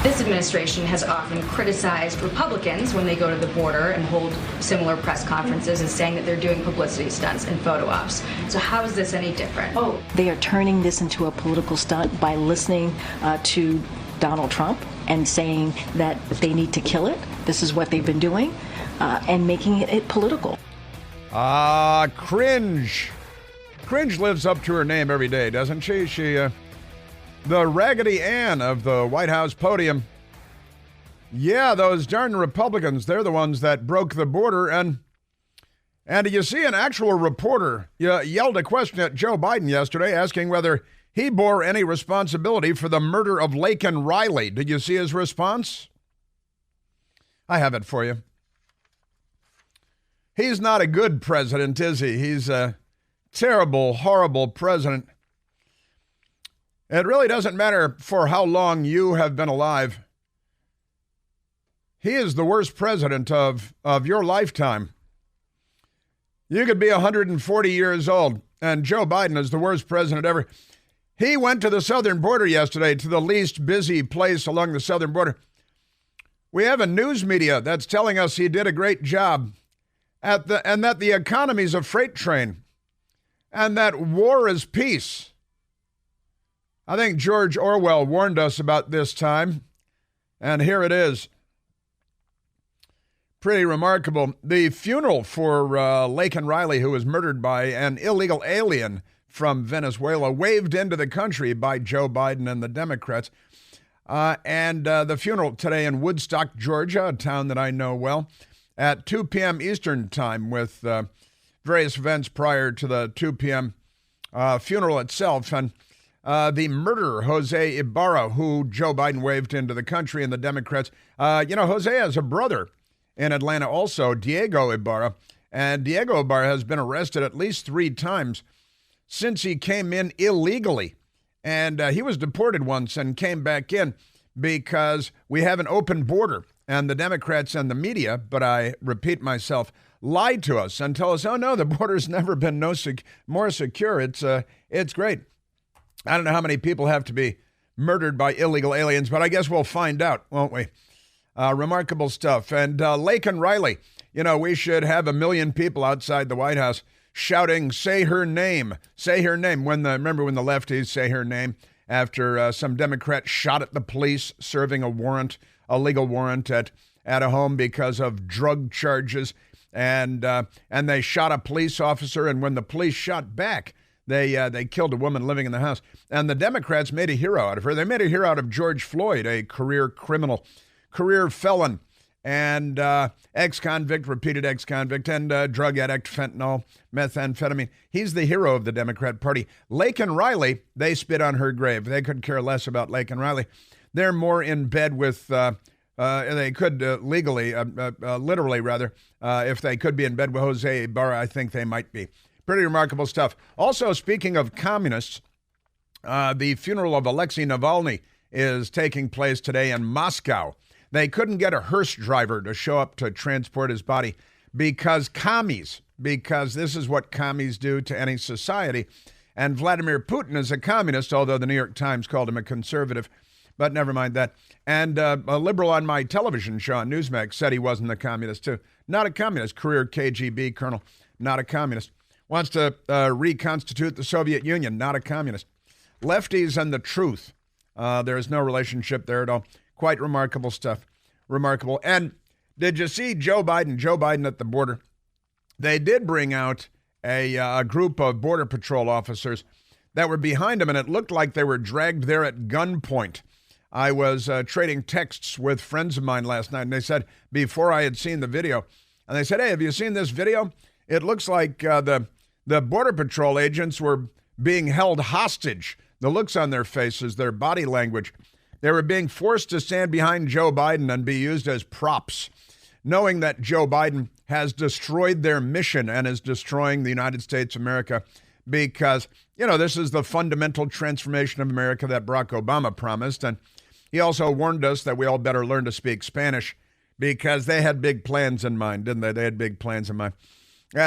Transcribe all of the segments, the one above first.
This administration has often criticized Republicans when they go to the border and hold similar press conferences and saying that they're doing publicity stunts and photo ops. So how is this any different? They are turning this into a political stunt by listening to Donald Trump and saying that they need to kill it. This is what they've been doing, and making it political. Cringe. Cringe lives up to her name every day, doesn't she? The Raggedy Ann of the White House podium. Yeah, those darn Republicans, they're the ones that broke the border. And did you see an actual reporter yelled a question at Joe Biden yesterday asking whether he bore any responsibility for the murder of Laken Riley? Did you see his response? I have it for you. He's not a good president, is he? He's a terrible, horrible president. It really doesn't matter for how long you have been alive. He is the worst president of your lifetime. You could be 140 years old, and Joe Biden is the worst president ever. He went to the southern border yesterday, to the least busy place along the southern border. We have a news media that's telling us he did a great job, and that the economy's a freight train, and that war is peace. I think George Orwell warned us about this time, and here it is. Pretty remarkable. The funeral for Laken Riley, who was murdered by an illegal alien from Venezuela, waved into the country by Joe Biden and the Democrats. And the funeral today in Woodstock, Georgia, a town that I know well, at 2 p.m. Eastern time, with various events prior to the 2 p.m. Funeral itself. And the murderer, Jose Ibarra, who Joe Biden waved into the country, and the Democrats. Jose has a brother in Atlanta also, Diego Ibarra. And Diego Ibarra has been arrested at least 3 times since he came in illegally. And he was deported once and came back in because we have an open border. And the Democrats and the media, but I repeat myself, lied to us and tell us, oh, no, the border's never been more secure. It's great. I don't know how many people have to be murdered by illegal aliens, but I guess we'll find out, won't we? Remarkable stuff. And Laken Riley, we should have 1 million people outside the White House shouting, say her name, say her name. Remember when the lefties say her name after some Democrat shot at the police serving a legal warrant at a home because of drug charges. And they shot a police officer, and when the police shot back, they killed a woman living in the house. And the Democrats made a hero out of her. They made a hero out of George Floyd, a career criminal, career felon, and ex-convict, repeated ex-convict, and drug addict, fentanyl, methamphetamine. He's the hero of the Democrat Party. Laken Riley, they spit on her grave. They could care less about Laken Riley. They're more in bed with, they could literally rather, if they could be in bed with Jose Ibarra, I think they might be. Pretty remarkable stuff. Also, speaking of communists, the funeral of Alexei Navalny is taking place today in Moscow. They couldn't get a hearse driver to show up to transport his body because this is what commies do to any society. And Vladimir Putin is a communist, although the New York Times called him a conservative. But never mind that. And a liberal on my television show on Newsmax said he wasn't a communist, too. Not a communist. Career KGB colonel, not a communist. Wants to reconstitute the Soviet Union, not a communist. Lefties and the truth. There is no relationship there at all. Quite remarkable stuff. Remarkable. And did you see Joe Biden? Joe Biden at the border. They did bring out a group of Border Patrol officers that were behind him, and it looked like they were dragged there at gunpoint. I was trading texts with friends of mine last night, and they said, before I had seen the video, and they said, hey, have you seen this video? It looks like the Border Patrol agents were being held hostage. The looks on their faces, their body language. They were being forced to stand behind Joe Biden and be used as props, knowing that Joe Biden has destroyed their mission and is destroying the United States of America because, this is the fundamental transformation of America that Barack Obama promised. And he also warned us that we all better learn to speak Spanish because they had big plans in mind, didn't they? They had big plans in mind.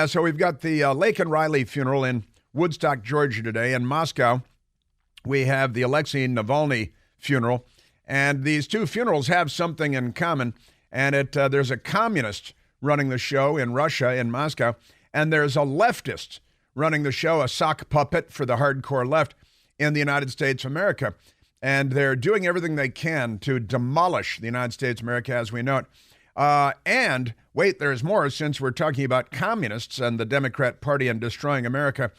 So we've got the Laken Riley funeral in Woodstock, Georgia today. In Moscow, we have the Alexei Navalny funeral. And these two funerals have something in common. And there's a communist running the show in Russia, in Moscow, and there's a leftist running the show, a sock puppet for the hardcore left in the United States of America. And they're doing everything they can to demolish the United States of America as we know it. And wait, there's more. Since we're talking about communists and the Democrat Party and destroying America,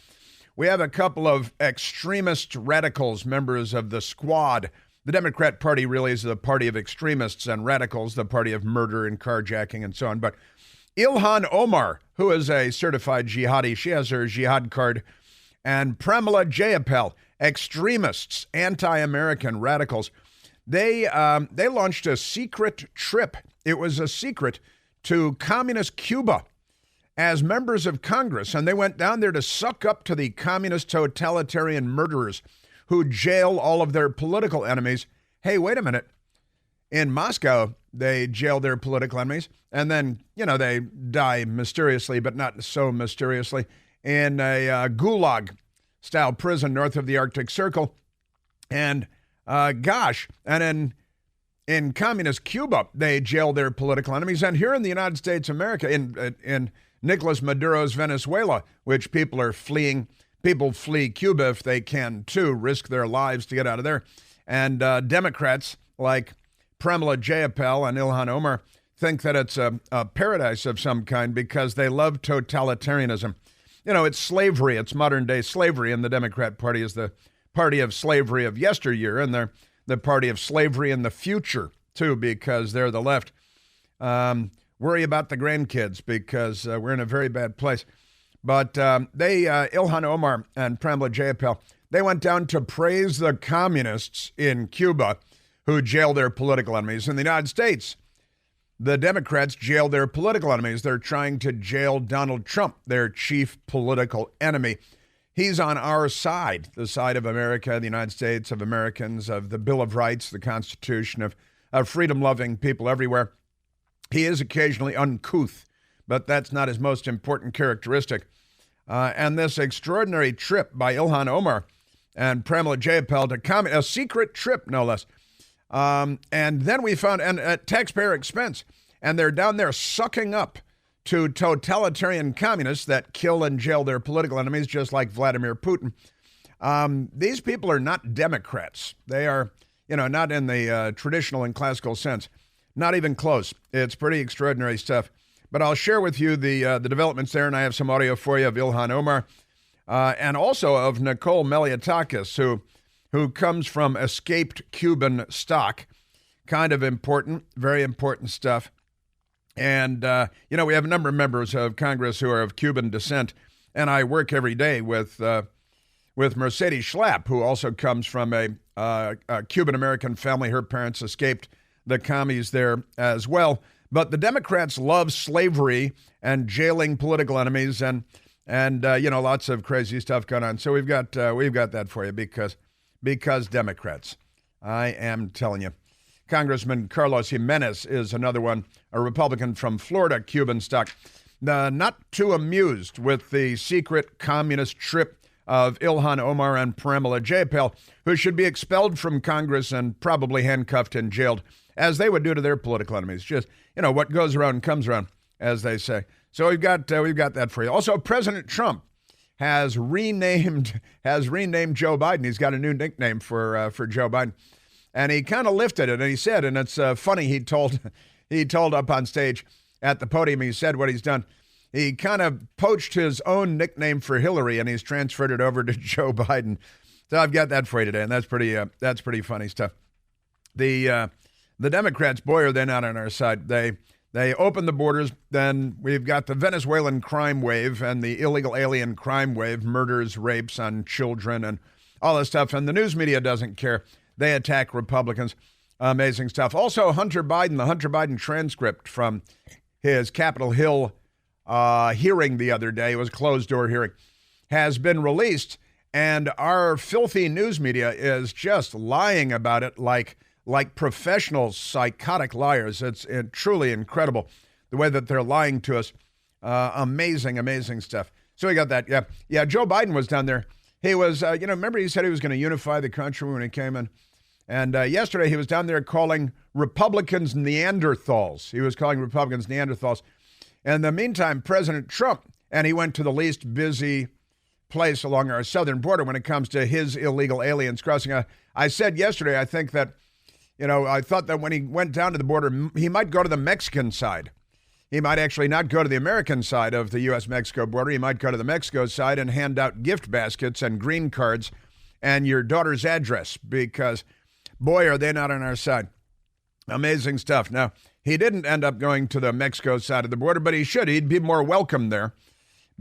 we have a couple of extremist radicals, members of the Squad. The Democrat Party really is the party of extremists and radicals, the party of murder and carjacking and so on. But Ilhan Omar, who is a certified jihadi, she has her jihad card, and Pramila Jayapal, extremists, anti-American radicals, they launched a secret trip. It was a secret to communist Cuba as members of Congress, and they went down there to suck up to the communist totalitarian murderers who jail all of their political enemies. Hey, wait a minute. In Moscow, they jail their political enemies, and then, they die mysteriously, but not so mysteriously, in a gulag-style prison north of the Arctic Circle. And, and in communist Cuba, they jail their political enemies. And here in the United States of America, in Nicolas Maduro's Venezuela, which people flee Cuba if they can, too, risk their lives to get out of there. And Democrats like Pramila Jayapal and Ilhan Omar think that it's a paradise of some kind because they love totalitarianism. It's slavery. It's modern-day slavery, and the Democrat Party is the party of slavery of yesteryear, and they're the party of slavery in the future, too, because they're the left. Worry about the grandkids because we're in a very bad place. But Ilhan Omar and Pramila Jayapal, they went down to praise the communists in Cuba who jail their political enemies. In the United States, the Democrats jail their political enemies. They're trying to jail Donald Trump, their chief political enemy. He's on our side, the side of America, the United States, of Americans, of the Bill of Rights, the Constitution, of freedom-loving people everywhere. He is occasionally uncouth, but that's not his most important characteristic. And this extraordinary trip by Ilhan Omar and Pramila Jayapal to a secret trip, no less. And then we found, and at taxpayer expense, and they're down there sucking up to totalitarian communists that kill and jail their political enemies, just like Vladimir Putin. These people are not Democrats. They are, not in the traditional and classical sense. Not even close. It's pretty extraordinary stuff. But I'll share with you the developments there, and I have some audio for you of Ilhan Omar and also of Nicole Malliotakis, who comes from escaped Cuban stock. Kind of important, very important stuff. And, we have a number of members of Congress who are of Cuban descent, and I work every day with Mercedes Schlapp, who also comes from a Cuban-American family. Her parents escaped the commies there as well. But the Democrats love slavery and jailing political enemies and lots of crazy stuff going on. So we've got that for you because Democrats. I am telling you. Congressman Carlos Jimenez is another one, a Republican from Florida, Cuban stock. Not too amused with the secret communist trip of Ilhan Omar and Pramila Jayapal, who should be expelled from Congress and probably handcuffed and jailed, as they would do to their political enemies. Just, what goes around comes around, as they say. So we've got that for you. Also, President Trump has renamed Joe Biden. He's got a new nickname for Joe Biden. And he kind of lifted it, and he said, and it's funny, he told up on stage at the podium, he said what he's done. He kind of poached his own nickname for Hillary, and he's transferred it over to Joe Biden. So I've got that for you today, and that's pretty funny stuff. The Democrats, boy, are they not on our side. They opened the borders. Then we've got the Venezuelan crime wave and the illegal alien crime wave, murders, rapes on children, and all this stuff. And the news media doesn't care. They attack Republicans. Amazing stuff. Also, Hunter Biden, the Hunter Biden transcript from his Capitol Hill hearing the other day, it was a closed-door hearing, has been released. And our filthy news media is just lying about it like professional psychotic liars. It's truly incredible the way that they're lying to us. Amazing stuff. So we got that. Yeah. Joe Biden was down there. He was, remember he said he was going to unify the country when he came in, And yesterday he was down there calling Republicans Neanderthals. He was calling Republicans Neanderthals. In the meantime, President Trump, and he went to the least busy place along our southern border when it comes to his illegal aliens crossing. I said yesterday, I think that, I thought that when he went down to the border, he might go to the Mexican side. He might actually not go to the American side of the U.S.-Mexico border. He might go to the Mexico side and hand out gift baskets and green cards and your daughter's address because, boy, are they not on our side. Amazing stuff. Now, he didn't end up going to the Mexico side of the border, but he should. He'd be more welcome there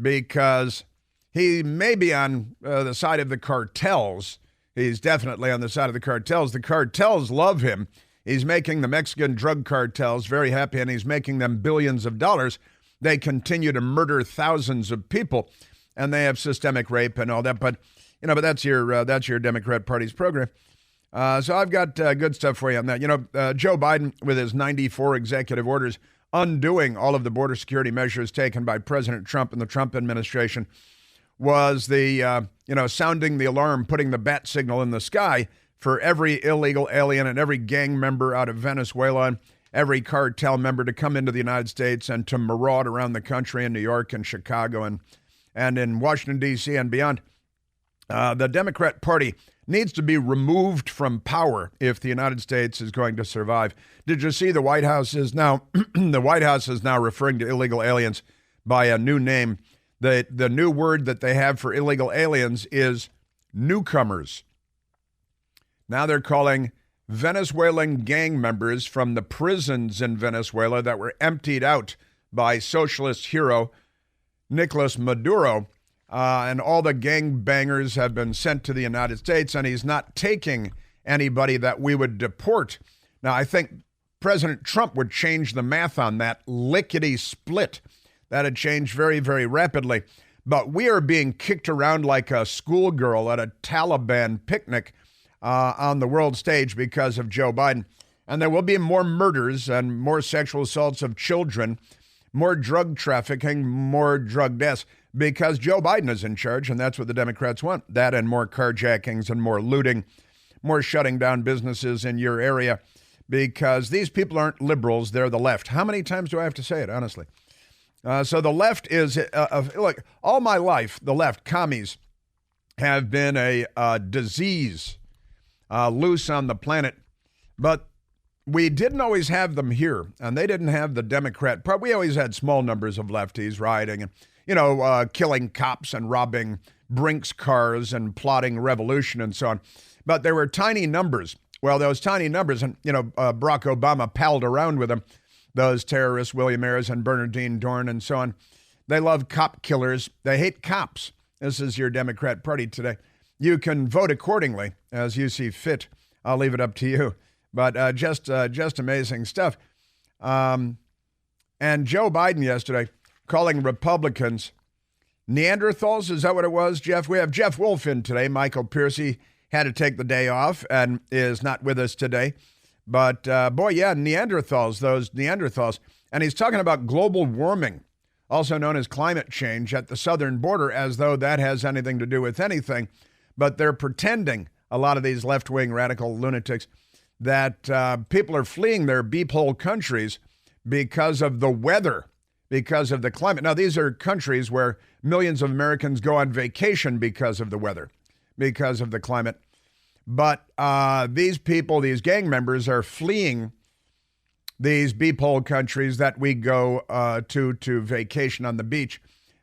because he may be on the side of the cartels. He's definitely on the side of the cartels. The cartels love him. He's making the Mexican drug cartels very happy, and he's making them billions of dollars. They continue to murder thousands of people, and they have systemic rape and all that. But that's your Democrat Party's program. So I've got good stuff for you on that. Joe Biden, with his 94 executive orders, undoing all of the border security measures taken by President Trump and the Trump administration, was the sounding the alarm, putting the bat signal in the sky for every illegal alien and every gang member out of Venezuela and every cartel member to come into the United States and to maraud around the country in New York and Chicago and in Washington, D.C. and beyond. The Democrat Party needs to be removed from power if the United States is going to survive. Did you see the White House is now referring to illegal aliens by a new name? The new word that they have for illegal aliens is newcomers. Now they're calling Venezuelan gang members from the prisons in Venezuela that were emptied out by socialist hero Nicolas Maduro. And all the gangbangers have been sent to the United States, and he's not taking anybody that we would deport. Now, I think President Trump would change the math on that lickety-split. That had changed very, very rapidly. But we are being kicked around like a schoolgirl at a Taliban picnic on the world stage because of Joe Biden. And there will be more murders and more sexual assaults of children, more drug trafficking, more drug deaths, because Joe Biden is in charge, and that's what the Democrats want. That and more carjackings and more looting, more shutting down businesses in your area, because these people aren't liberals, they're the left. How many times do I have to say it, honestly? So the left is, look, all my life, the left, commies, have been a disease loose on the planet, but we didn't always have them here, and they didn't have the Democrat part. We always had small numbers of lefties rioting and, killing cops and robbing Brinks cars and plotting revolution and so on. But there were tiny numbers. Well, those tiny numbers, and, Barack Obama palled around with them, those terrorists, William Ayers and Bernardine Dorn and so on. They love cop killers. They hate cops. This is your Democrat Party today. You can vote accordingly as you see fit. I'll leave it up to you. But just amazing stuff. And Joe Biden yesterday calling Republicans Neanderthals. Is that what it was, Jeff? We have Jeff Wolf in today. Michael Piercy had to take the day off and is not with us today. But Neanderthals, those Neanderthals. And he's talking about global warming, also known as climate change, at the southern border, as though that has anything to do with anything. But they're pretending, a lot of these left-wing radical lunatics, that people are fleeing their beep-hole countries because of the weather, because of the climate. Now, these are countries where millions of Americans go on vacation because of the weather, because of the climate. But these people, these gang members, are fleeing these beep-hole countries that we go to vacation on the beach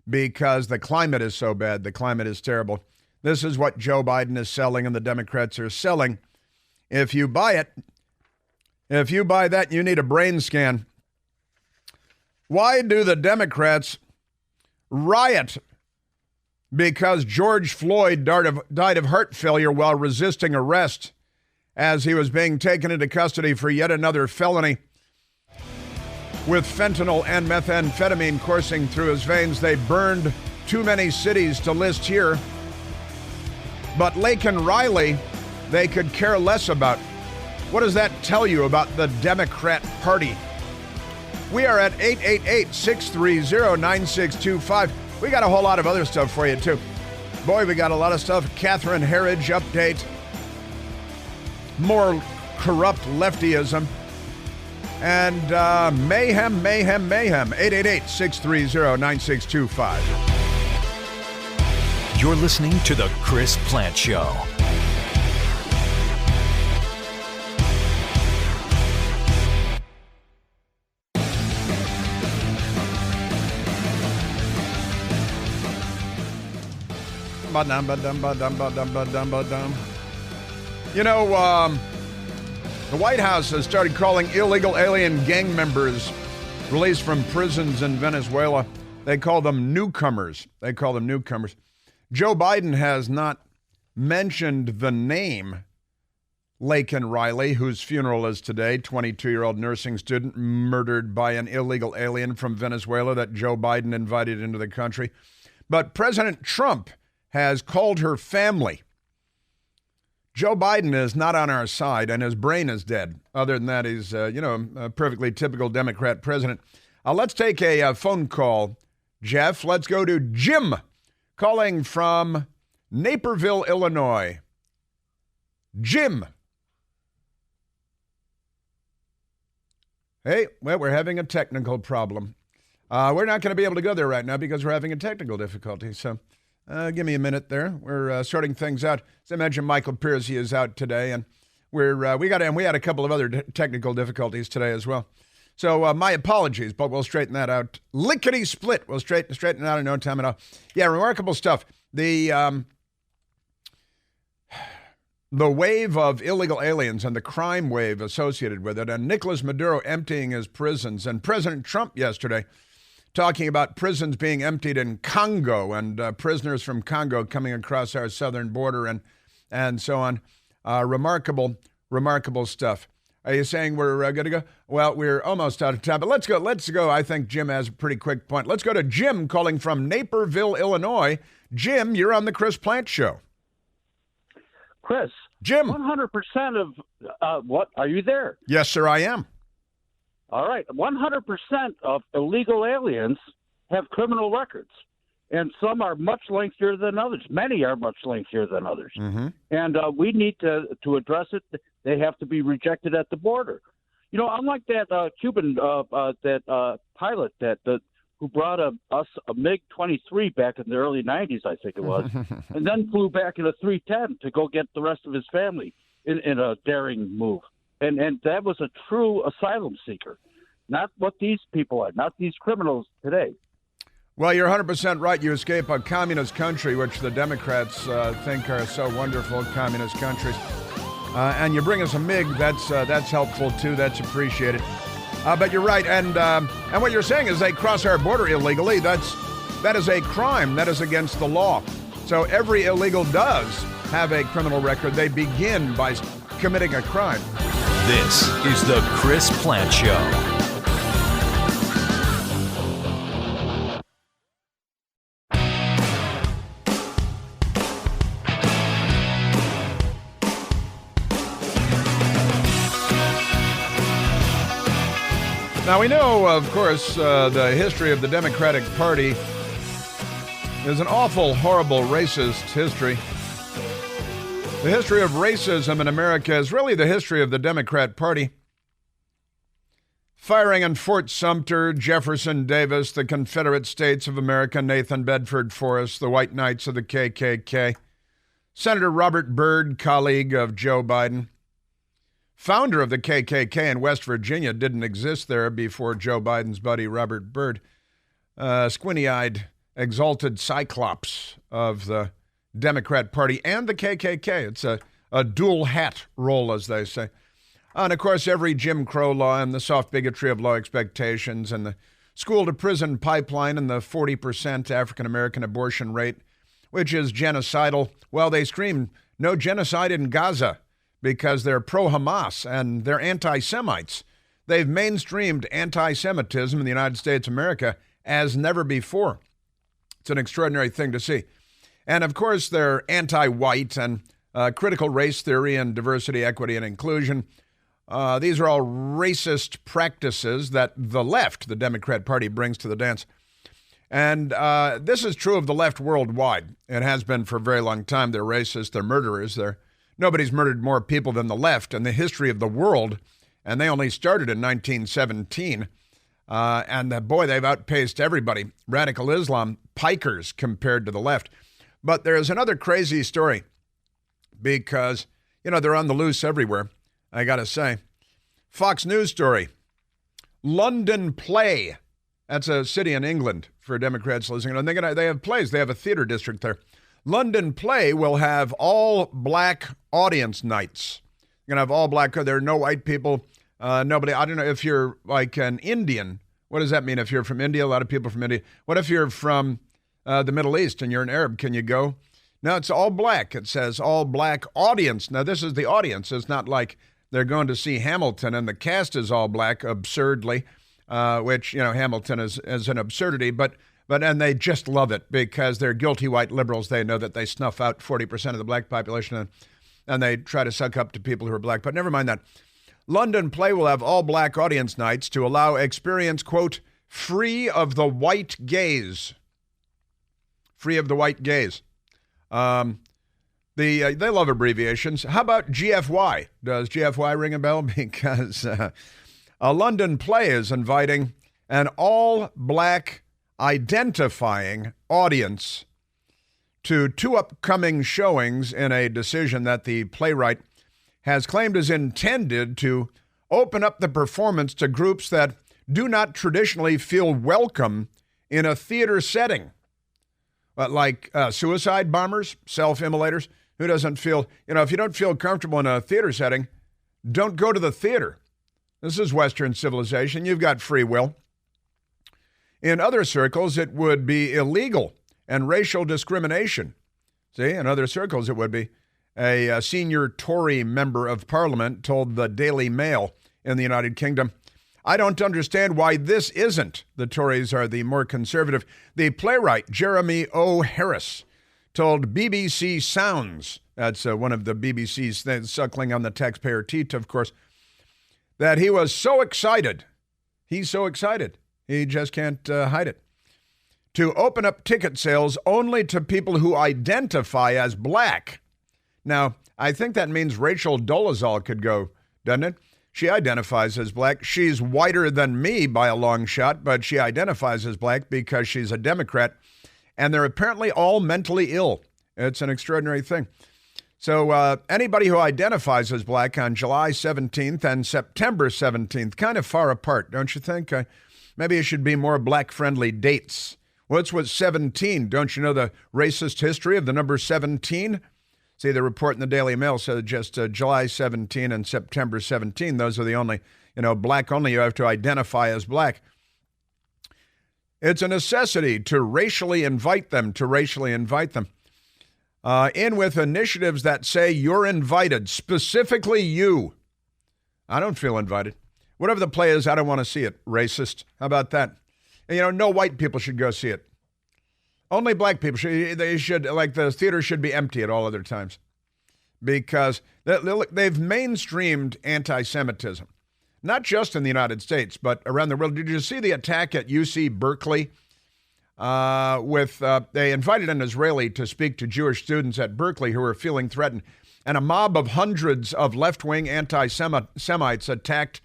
because the climate is so bad. The climate is terrible. This is what Joe Biden is selling and the Democrats are selling. If you buy that, you need a brain scan. Why do the Democrats riot because George Floyd died of heart failure while resisting arrest as he was being taken into custody for yet another felony with fentanyl and methamphetamine coursing through his veins? They burned too many cities to list here. But Laken Riley, they could care less about. What does that tell you about the Democrat Party? We are at 888-630-9625. We got a whole lot of other stuff for you, too. Boy, we got a lot of stuff. Catherine Herridge update. more corrupt leftyism, and mayhem. 888-630-9625. You're listening to The Chris Plante Show. You know, the White House has started calling illegal alien gang members released from prisons in Venezuela. They call them newcomers. Joe Biden has not mentioned the name Laken Riley, whose funeral is today, 22-year-old nursing student murdered by an illegal alien from Venezuela that Joe Biden invited into the country. But President Trump has called her family. Joe Biden is not on our side, and his brain is dead. Other than that, he's, a perfectly typical Democrat president. Let's take a phone call, Jeff. Let's go to Jim, calling from Naperville, Illinois. Jim. Hey, well, we're having a technical problem. We're not going to be able to go there right now because we're having a technical difficulty, so... give me a minute there. We're sorting things out. As I mentioned, Michael Piercy is out today, and we had a couple of other technical difficulties today as well. So my apologies, but we'll straighten that out. Lickety split. We'll straighten it out in no time at all. Yeah, remarkable stuff. The wave of illegal aliens and the crime wave associated with it, and Nicolas Maduro emptying his prisons, and President Trump yesterday talking about prisons being emptied in Congo and prisoners from Congo coming across our southern border and so on. Remarkable stuff. Are you saying we're good to go? Well, we're almost out of time, but let's go. I think Jim has a pretty quick point. Let's go to Jim calling from Naperville, Illinois. Jim, you're on the Chris Plante Show. Chris. Jim. 100% of what? Are you there? Yes, sir, I am. All right. 100% of illegal aliens have criminal records, and some are much lengthier than others. Many are much lengthier than others. Mm-hmm. And we need to address it. They have to be rejected at the border. You know, unlike that Cuban pilot who brought us a MiG-23 back in the early 90s, I think it was, and then flew back in a 310 to go get the rest of his family in a daring move. And that was a true asylum seeker, not what these people are, not these criminals today. Well, you're 100% right. You escape a communist country, which the Democrats think are so wonderful, communist countries. And you bring us a MiG, that's helpful, too. That's appreciated. But you're right. And what you're saying is they cross our border illegally. That is a crime. That is against the law. So every illegal does have a criminal record. They begin by committing a crime. This is the Chris Plante Show. Now, we know, of course, the history of the Democratic Party is an awful, horrible, racist history. The history of racism in America is really the history of the Democrat Party. Firing on Fort Sumter, Jefferson Davis, the Confederate States of America, Nathan Bedford Forrest, the White Knights of the KKK, Senator Robert Byrd, colleague of Joe Biden, founder of the KKK in West Virginia, didn't exist there before Joe Biden's buddy Robert Byrd, squinty-eyed, exalted cyclops of the Democrat Party and the KKK. It's a dual hat role, as they say. And, of course, every Jim Crow law and the soft bigotry of law expectations and the school-to-prison pipeline and the 40% African-American abortion rate, which is genocidal. Well, they scream, no genocide in Gaza because they're pro-Hamas and they're anti-Semites. They've mainstreamed anti-Semitism in the United States of America as never before. It's an extraordinary thing to see. And, of course, they're anti-white and critical race theory and diversity, equity, and inclusion. These are all racist practices that the left, the Democrat Party, brings to the dance. And this is true of the left worldwide. It has been for a very long time. They're racist, they're murderers, they're Nobody's murdered more people than the left in the history of the world, and they only started in 1917. Boy, they've outpaced everybody. Radical Islam, pikers compared to the left. But there's another crazy story because, they're on the loose everywhere, I got to say. Fox News story. London Play. That's a city in England for Democrats listening. And they have plays. They have a theater district there. London Play will have all black audience nights. You're going to have all black. There are no white people. Nobody. I don't know if you're like an Indian. What does that mean if you're from India? A lot of people from India. What if you're from the Middle East and you're an Arab? Can you go? No, it's all black. It says all black audience. Now, this is the audience. It's not like they're going to see Hamilton and the cast is all black, absurdly, which, Hamilton is an absurdity. And they just love it because they're guilty white liberals. They know that they snuff out 40% of the black population and they try to suck up to people who are black. But never mind that. London Play will have all black audience nights to allow experience, quote, free of the white gaze. Free of the white gaze. They love abbreviations. How about GFY? Does GFY ring a bell? Because a London Play is inviting an all-black identifying audience to 2 upcoming showings in a decision that the playwright has claimed is intended to open up the performance to groups that do not traditionally feel welcome in a theater setting. Like suicide bombers, self-immolators. Who doesn't feel, if you don't feel comfortable in a theater setting, don't go to the theater. This is Western civilization. You've got free will. In other circles, it would be illegal and racial discrimination. See, in other circles, it would be. A senior Tory member of Parliament told the Daily Mail in the United Kingdom, I don't understand why this isn't. The Tories are the more conservative. The playwright, Jeremy O. Harris, told BBC Sounds, that's one of the BBC's suckling on the taxpayer teat, of course, that he was so excited. He's so excited. He just can't hide it. To open up ticket sales only to people who identify as black. Now, I think that means Rachel Dolezal could go, doesn't it? She identifies as black. She's whiter than me by a long shot, but she identifies as black because she's a Democrat, and they're apparently all mentally ill. It's an extraordinary thing. So anybody who identifies as black on July 17th and September 17th, kind of far apart, don't you think? Maybe it should be more black-friendly dates. What's with 17? Don't you know the racist history of the number 17? See, the report in the Daily Mail said just July 17 and September 17. Those are the only, black only. You have to identify as black. It's a necessity to racially invite them, in with initiatives that say you're invited, specifically you. I don't feel invited. Whatever the play is, I don't want to see it. Racist. How about that? No white people should go see it. Only black people should. They should, the theater should be empty at all other times. Because they've mainstreamed anti-Semitism. Not just in the United States, but around the world. Did you see the attack at UC Berkeley? They invited an Israeli to speak to Jewish students at Berkeley who were feeling threatened. And a mob of hundreds of left-wing anti-Semites attacked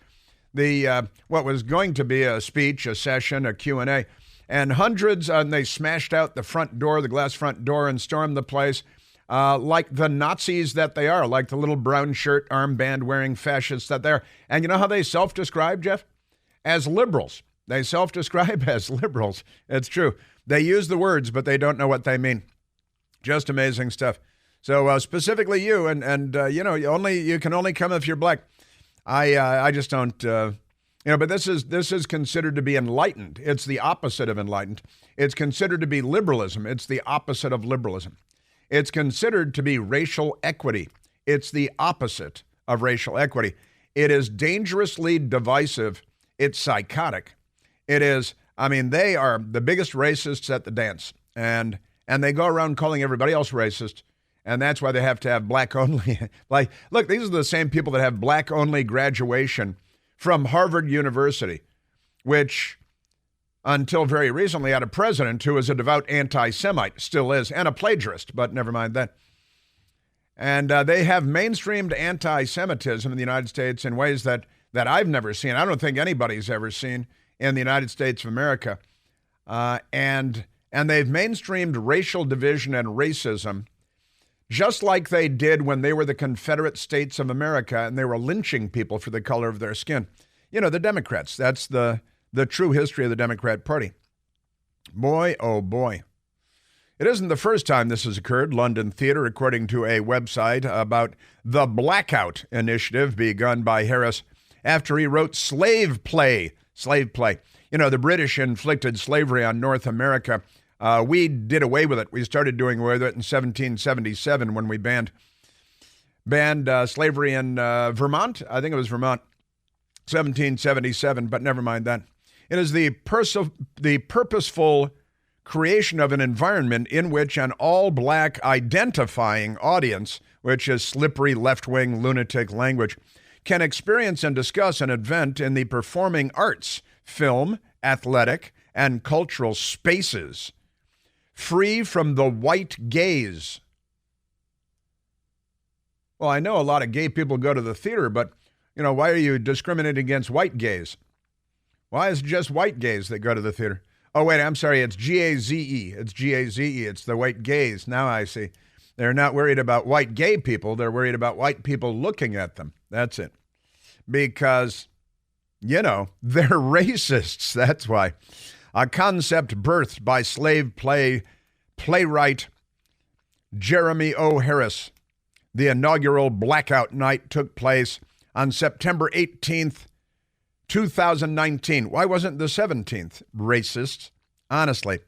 what was going to be a speech, a session, a Q&A. And hundreds, and they smashed out the front door, the glass front door, and stormed the place like the Nazis that they are, like the little brown shirt, armband-wearing fascists that they are. And you know how they self-describe, Jeff? As liberals. They self-describe as liberals. It's true. They use the words, but they don't know what they mean. Just amazing stuff. So specifically you, and you can only come if you're black. I just don't, but this is considered to be enlightened. It's the opposite of enlightened. It's considered to be liberalism. It's the opposite of liberalism. It's considered to be racial equity. It's the opposite of racial equity. It is dangerously divisive. It's psychotic. It is, they are the biggest racists at the dance. And they go around calling everybody else racist. And that's why they have to have black only. Look, these are the same people that have black only graduation from Harvard University, which until very recently had a president who was a devout anti-Semite, still is, and a plagiarist, but never mind that. And they have mainstreamed anti-Semitism in the United States in ways that I've never seen. I don't think anybody's ever seen in the United States of America. And they've mainstreamed racial division and racism just like they did when they were the Confederate States of America and they were lynching people for the color of their skin. You know, the Democrats, that's the true history of the Democrat Party. Boy, oh boy. It isn't the first time this has occurred. London Theatre, according to a website about the Blackout Initiative begun by Harris after he wrote Slave Play. Slave Play. You know, the British inflicted slavery on North America. We did away with it. We started doing away with it in 1777 when we banned slavery in Vermont. I think it was Vermont, 1777, but never mind that. It is the purposeful creation of an environment in which an all-black identifying audience, which is slippery left-wing lunatic language, can experience and discuss an event in the performing arts, film, athletic, and cultural spaces, free from the white gaze. Well, I know a lot of gay people go to the theater, but, you know, why are you discriminating against white gays? Why is it just white gays that go to the theater? Oh, wait, I'm sorry. It's G-A-Z-E. It's G-A-Z-E. It's the white gays. Now I see. They're not worried about white gay people. They're worried about white people looking at them. That's it. Because, you know, they're racists. That's why. A concept birthed by slave playwright Jeremy O. Harris. The inaugural Blackout Night took place on September 18th, 2019. Why wasn't the 17th? Racists. Honestly,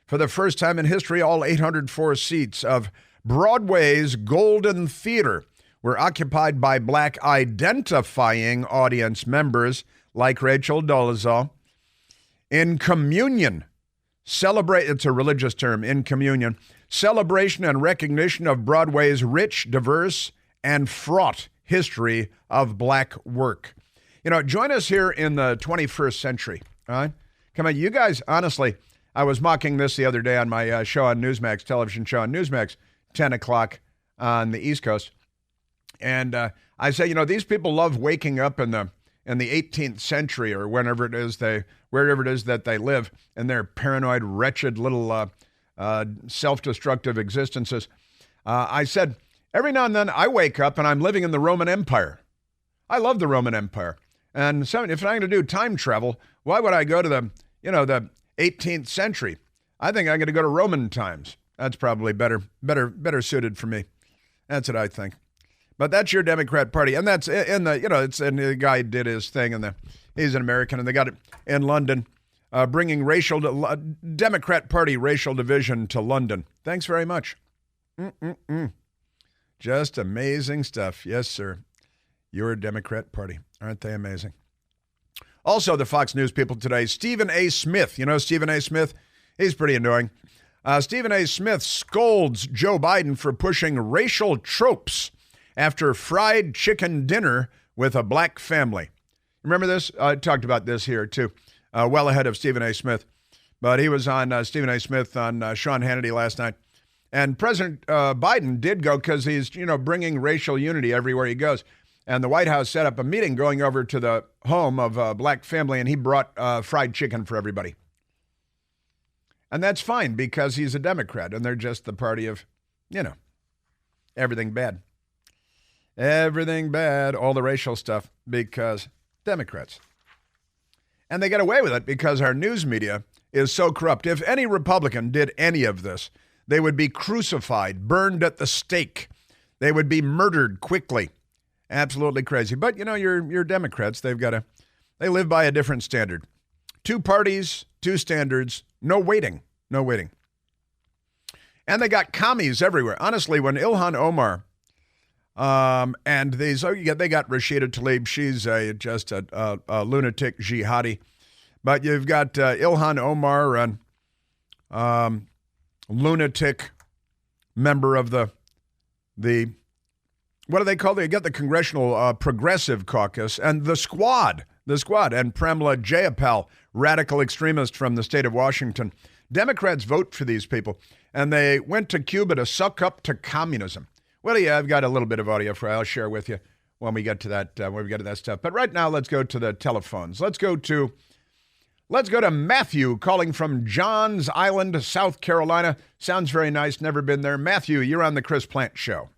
for the first time in history, all 804 seats of Broadway's Golden Theater were occupied by black identifying audience members like Rachel Dolezal. In communion, it's a religious term, in communion, celebration and recognition of Broadway's rich, diverse, and fraught history of black work. You know, join us here in the 21st century, all right? Come on, you guys, honestly, I was mocking this the other day on my show on Newsmax, television show on Newsmax, 10 o'clock on the East Coast. And I say, you know, these people love waking up in the 18th century or wherever it is that they live in their paranoid, wretched little self-destructive existences. I said, every now and then I wake up and I'm living in the Roman Empire. I love the Roman Empire. And so if I'm going to do time travel, why would I go to the 18th century? I think I'm going to go to Roman times. That's probably better suited for me. That's what I think. But that's your Democrat Party. And that's in the guy did his thing and he's an American and they got it in London, bringing Democrat Party racial division to London. Thanks very much. Just amazing stuff. Yes, sir. Your Democrat Party. Aren't they amazing? Also, the Fox News people today, Stephen A. Smith. You know Stephen A. Smith? He's pretty annoying. Stephen A. Smith scolds Joe Biden for pushing racial tropes after fried chicken dinner with a black family. Remember this? I talked about this here, too, well ahead of Stephen A. Smith. But he was on Stephen A. Smith on Sean Hannity last night. And President Biden did go because he's, bringing racial unity everywhere he goes. And the White House set up a meeting going over to the home of a black family, and he brought fried chicken for everybody. And that's fine because he's a Democrat, and they're just the party of, everything bad. Everything bad, all the racial stuff, because Democrats. And they get away with it because our news media is so corrupt. If any Republican did any of this, they would be crucified, burned at the stake. They would be murdered quickly. Absolutely crazy. But, you're Democrats. They live by a different standard. 2 parties, 2 standards, no waiting. No waiting. And they got commies everywhere. Honestly, when Ilhan Omar and they got Rashida Tlaib. She's just a lunatic jihadi. But you've got Ilhan Omar and lunatic member of the what do they call it? You got the Congressional Progressive Caucus and the Squad, and Pramila Jayapal, radical extremist from the state of Washington. Democrats vote for these people, and they went to Cuba to suck up to communism. Well, yeah, I've got a little bit of audio for you. I'll share with you when we get to that. When we get to that stuff. But right now, let's go to the telephones. Let's go to Matthew calling from Johns Island, South Carolina. Sounds very nice. Never been there. Matthew, you're on the Chris Plant Show.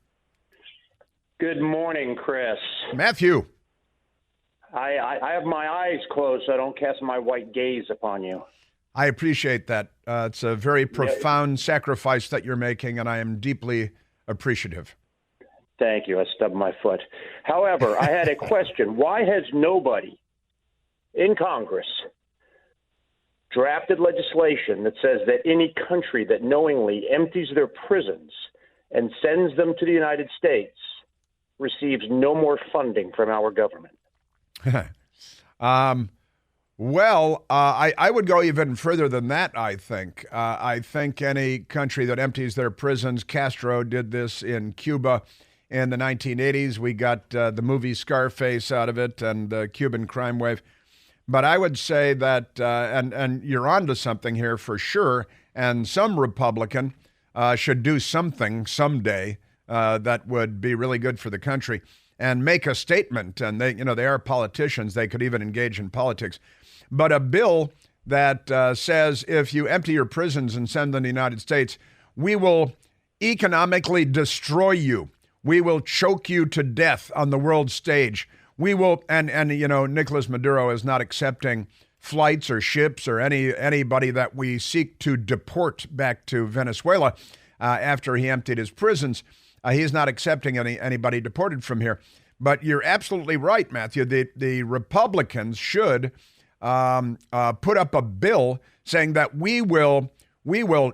Good morning, Chris. Matthew. I have my eyes closed so I don't cast my white gaze upon you. I appreciate that. It's a very profound sacrifice that you're making, and I am deeply appreciative. Thank you. I stubbed my foot. However, I had a question. Why has nobody in Congress drafted legislation that says that any country that knowingly empties their prisons and sends them to the United States receives no more funding from our government? I would go even further than that, I think. I think any country that empties their prisons, Castro did this in Cuba in the 1980s. We got the movie Scarface out of it and the Cuban crime wave. But I would say that, and you're onto something here for sure, and some Republican should do something someday that would be really good for the country and make a statement. And they are politicians. They could even engage in politics. But a bill that says if you empty your prisons and send them to the United States, we will economically destroy you. We will choke you to death on the world stage. We will, and Nicolas Maduro is not accepting flights or ships or anybody that we seek to deport back to Venezuela after he emptied his prisons. He's not accepting anybody deported from here. But you're absolutely right, Matthew. The Republicans should put up a bill saying that we will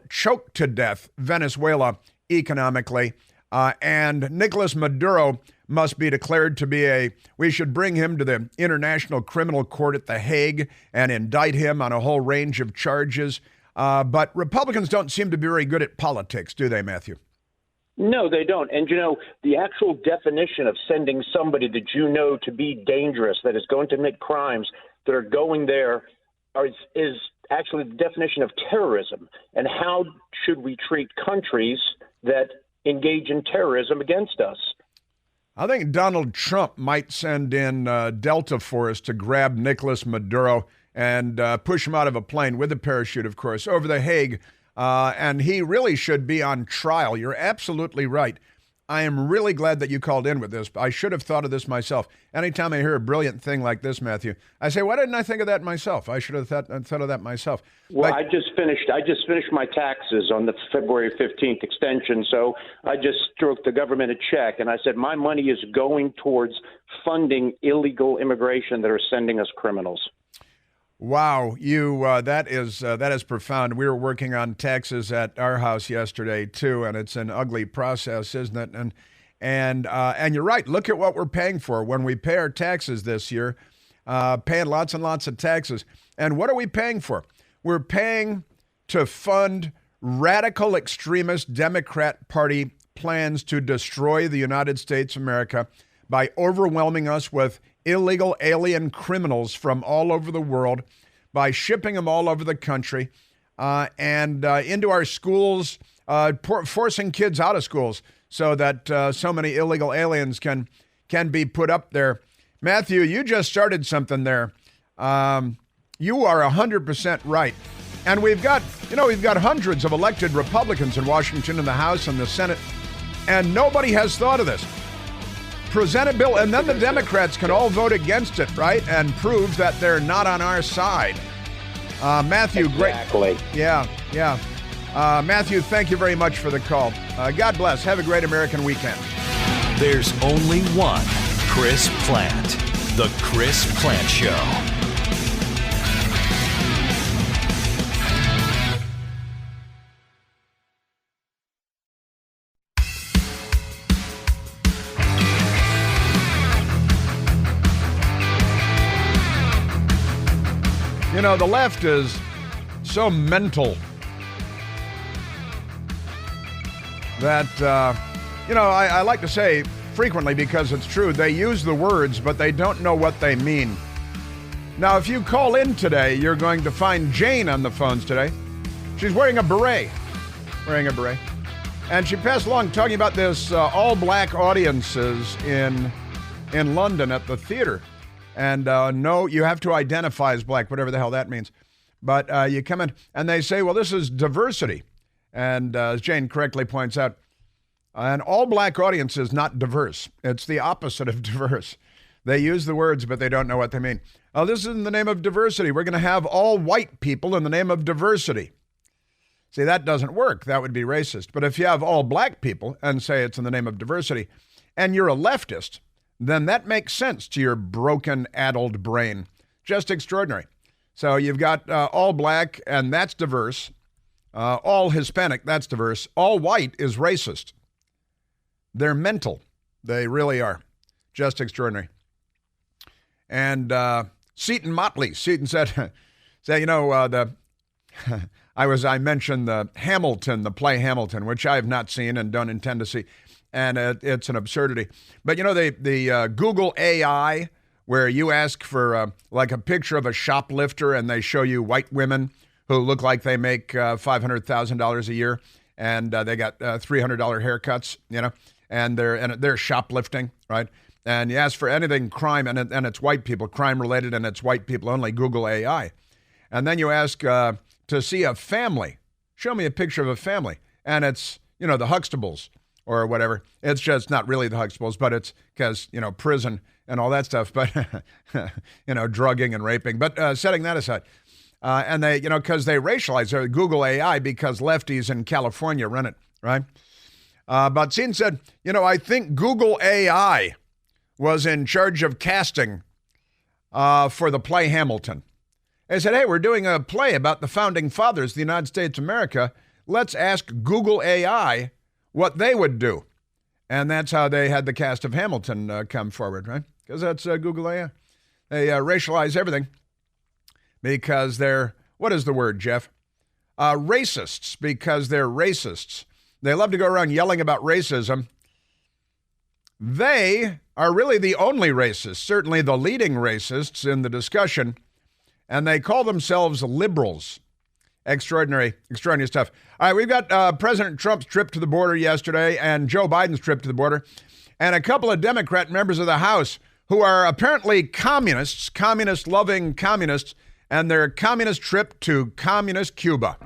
choke to death Venezuela economically, and Nicolas Maduro must be declared to be we should bring him to the International Criminal Court at The Hague and indict him on a whole range of charges. But Republicans don't seem to be very good at politics, do they, Matthew? No, they don't. And, the actual definition of sending somebody that you know to be dangerous, that is going to commit crimes, that are going there is actually the definition of terrorism. And how should we treat countries that engage in terrorism against us? I think Donald Trump might send in Delta Force to grab Nicolas Maduro and push him out of a plane with a parachute, of course, over The Hague. And he really should be on trial. You're absolutely right. I am really glad that you called in with this. I should have thought of this myself. Anytime I hear a brilliant thing like this, Matthew, I say, why didn't I think of that myself? I should have thought of that myself. Well, I just finished my taxes on the February 15th extension, so I just stroked the government a check, and I said my money is going towards funding illegal immigration that are sending us criminals. Wow, that is profound. We were working on taxes at our house yesterday too, and it's an ugly process, isn't it? And you're right. Look at what we're paying for when we pay our taxes this year, paying lots and lots of taxes. And what are we paying for? We're paying to fund radical extremist Democrat Party plans to destroy the United States of America by overwhelming us with illegal alien criminals from all over the world, by shipping them all over the country and into our schools, forcing kids out of schools so that so many illegal aliens can be put up there. Matthew, you just started something there. You are 100% right. And we've got hundreds of elected Republicans in Washington, in the House and the Senate, and nobody has thought of this. Present a bill, and then the Democrats can all vote against it, right? And prove that they're not on our side. Matthew, exactly. Great. Yeah. Matthew, thank you very much for the call. God bless. Have a great American weekend. There's only one Chris Plant. The Chris Plant Show. You know, the left is so mental that, I like to say frequently, because it's true, they use the words, but they don't know what they mean. Now, if you call in today, you're going to find Jane on the phones today. She's wearing a beret. And she passed along talking about this all-black audiences in London at the theater. And no, you have to identify as black, whatever the hell that means. But you come in and they say, well, this is diversity. And as Jane correctly points out, an all-black audience is not diverse. It's the opposite of diverse. They use the words, but they don't know what they mean. Oh, this is in the name of diversity. We're going to have all white people in the name of diversity. See, that doesn't work. That would be racist. But if you have all black people and say it's in the name of diversity, and you're a leftist, then that makes sense to your broken, addled brain. Just extraordinary. So you've got all black, and that's diverse. All Hispanic, that's diverse. All white is racist. They're mental. They really are. Just extraordinary. And Seton Motley. Seton said, you know, I mentioned the Hamilton, the play Hamilton, which I have not seen and don't intend to see. And it's an absurdity. But, you know, the Google AI, where you ask for like a picture of a shoplifter and they show you white women who look like they make $500,000 a year and they got $300 haircuts, you know, and they're shoplifting, right? And you ask for anything crime, and it's white people, crime-related, and it's white people only, Google AI. And then you ask to see a family. Show me a picture of a family. And it's, you know, the Huxtables or whatever. It's just not really the Huxtables, but it's because, you know, prison and all that stuff, but, you know, drugging and raping. But setting that aside. And they, you know, because they racialize Google AI because lefties in California run it, right? But Seton said, you know, I think Google AI was in charge of casting for the play Hamilton. They said, hey, we're doing a play about the founding fathers of the United States of America. Let's ask Google AI what they would do. And that's how they had the cast of Hamilton come forward, right? Because that's Google AI. They racialize everything because they're, what is the word, Jeff? Racists, because they're racists. They love to go around yelling about racism. They are really the only racists, certainly the leading racists in the discussion, and they call themselves liberals. Extraordinary stuff. All right, we've got President Trump's trip to the border yesterday and Joe Biden's trip to the border, and a couple of Democrat members of the House who are apparently communists, communist-loving communists, and their communist trip to communist Cuba.